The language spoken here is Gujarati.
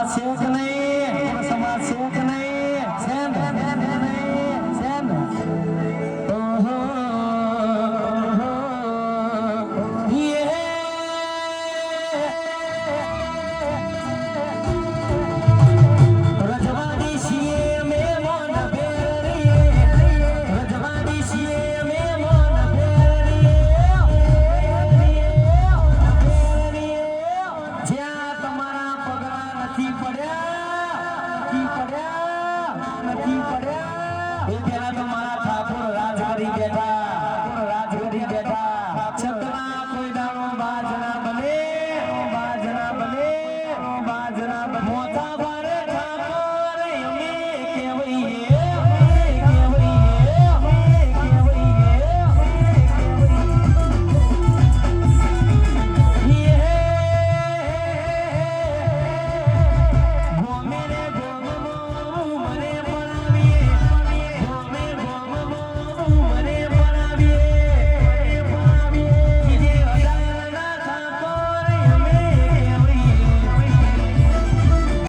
સમાજ છે કે નહીં? સમાજ છે કે નહીં? છે ને? ઓહો રજવાડી છીએ મે મોન ભેરીએ, રજવાડી છીએ મે મોન ભેરીએ, જ્યાં તમારા પગલા નથી પડ્યા